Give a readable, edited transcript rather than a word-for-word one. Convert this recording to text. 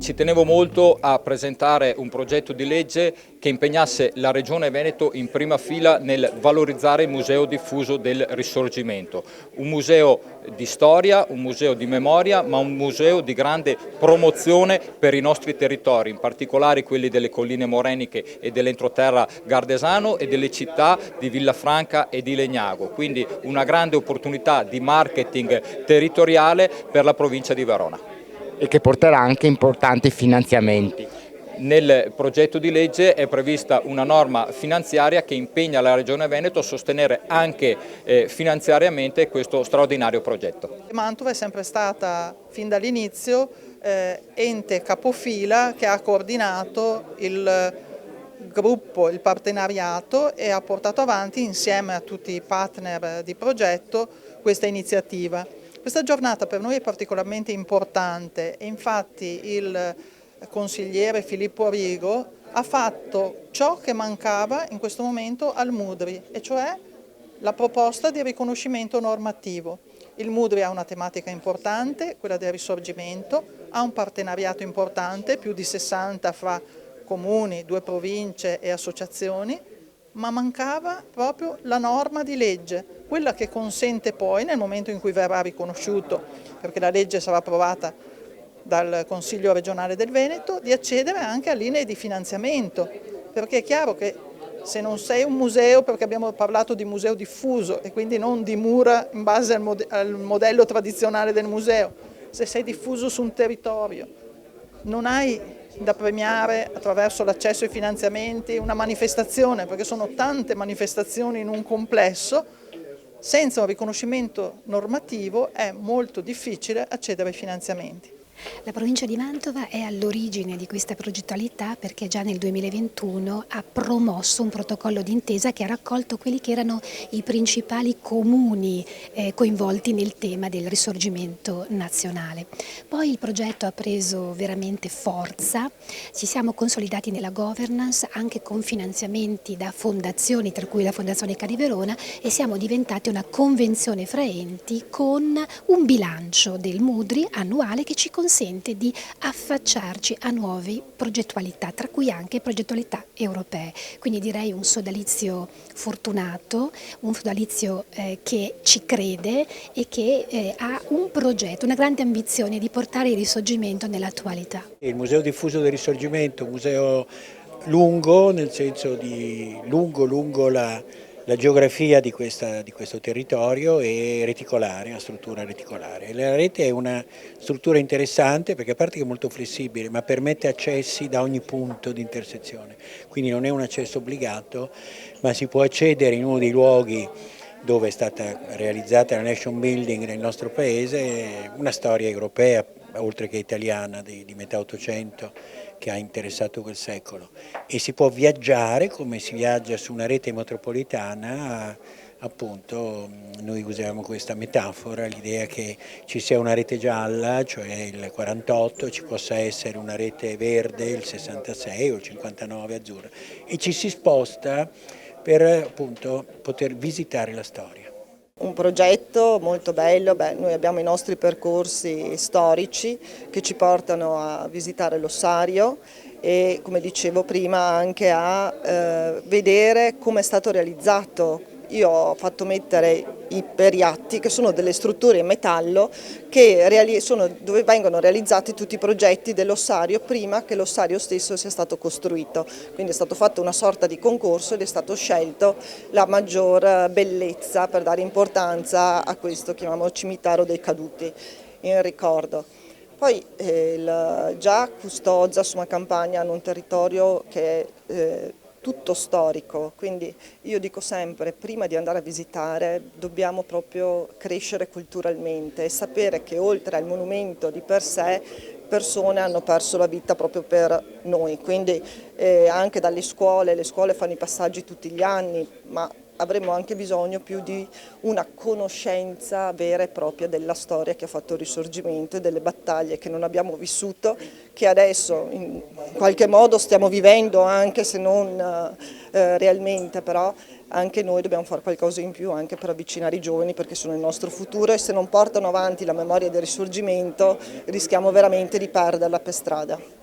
Ci tenevo molto a presentare un progetto di legge che impegnasse la Regione Veneto in prima fila nel valorizzare il Museo Diffuso del Risorgimento, un museo di storia, un museo di memoria, ma un museo di grande promozione per i nostri territori, in particolare quelli delle colline moreniche e dell'entroterra gardesano e delle città di Villafranca e di Legnago, quindi una grande opportunità di marketing territoriale per la provincia di Verona. E che porterà anche importanti finanziamenti. Nel progetto di legge è prevista una norma finanziaria che impegna la Regione Veneto a sostenere anche finanziariamente questo straordinario progetto. Mantova è sempre stata fin dall'inizio ente capofila che ha coordinato il gruppo, il partenariato e ha portato avanti insieme a tutti i partner di progetto questa iniziativa. Questa giornata per noi è particolarmente importante e infatti il consigliere Filippo Rigo ha fatto ciò che mancava in questo momento al Mudri, e cioè la proposta di riconoscimento normativo. Il Mudri ha una tematica importante, quella del risorgimento, ha un partenariato importante, più di 60 fra comuni, 2 province e associazioni, ma mancava proprio la norma di legge, quella che consente poi, nel momento in cui verrà riconosciuto, perché la legge sarà approvata dal Consiglio regionale del Veneto, di accedere anche a linee di finanziamento, perché è chiaro che se non sei un museo, perché abbiamo parlato di museo diffuso e quindi non di mura in base al modello tradizionale del museo, se sei diffuso su un territorio, non hai da premiare attraverso l'accesso ai finanziamenti una manifestazione, perché sono tante manifestazioni in un complesso, senza un riconoscimento normativo è molto difficile accedere ai finanziamenti. La provincia di Mantova è all'origine di questa progettualità perché già nel 2021 ha promosso un protocollo d'intesa che ha raccolto quelli che erano i principali comuni coinvolti nel tema del risorgimento nazionale. Poi il progetto ha preso veramente forza, ci siamo consolidati nella governance anche con finanziamenti da fondazioni, tra cui la Fondazione Cadi Verona, e siamo diventati una convenzione fra enti con un bilancio del Mudri annuale che ci consente di affacciarci a nuove progettualità, tra cui anche progettualità europee. Quindi direi un sodalizio fortunato, un sodalizio che ci crede e che ha un progetto, una grande ambizione di portare il risorgimento nell'attualità. Il Museo Diffuso del Risorgimento, un museo lungo, nel senso di lungo la geografia di questo territorio è reticolare, a struttura reticolare. La rete è una struttura interessante perché a parte che è molto flessibile, ma permette accessi da ogni punto di intersezione, quindi non è un accesso obbligato, ma si può accedere in uno dei luoghi dove è stata realizzata la Nation Building nel nostro paese, una storia europea oltre che italiana di metà Ottocento che ha interessato quel secolo, e si può viaggiare come si viaggia su una rete metropolitana. Appunto noi usiamo questa metafora, l'idea che ci sia una rete gialla, cioè il 48, ci possa essere una rete verde, il 66 o il 59 azzurra, e ci si sposta per appunto poter visitare la storia. Un progetto molto bello, noi abbiamo i nostri percorsi storici che ci portano a visitare l'ossario e, come dicevo prima, anche a vedere come è stato realizzato. Io ho fatto mettere i periatti, che sono delle strutture in metallo dove vengono realizzati tutti i progetti dell'ossario prima che l'ossario stesso sia stato costruito. Quindi è stato fatto una sorta di concorso ed è stato scelto la maggior bellezza per dare importanza a questo, chiamiamolo cimitero dei caduti, in ricordo. Poi già Custozza, Suma Campania hanno un territorio che è tutto storico, quindi io dico sempre, prima di andare a visitare dobbiamo proprio crescere culturalmente e sapere che oltre al monumento di per sé persone hanno perso la vita proprio per noi, quindi anche dalle scuole, le scuole fanno i passaggi tutti gli anni, ma avremo anche bisogno più di una conoscenza vera e propria della storia che ha fatto il Risorgimento e delle battaglie che non abbiamo vissuto, che adesso in qualche modo stiamo vivendo, anche se non realmente, però anche noi dobbiamo fare qualcosa in più anche per avvicinare i giovani, perché sono il nostro futuro e se non portano avanti la memoria del Risorgimento rischiamo veramente di perderla per strada.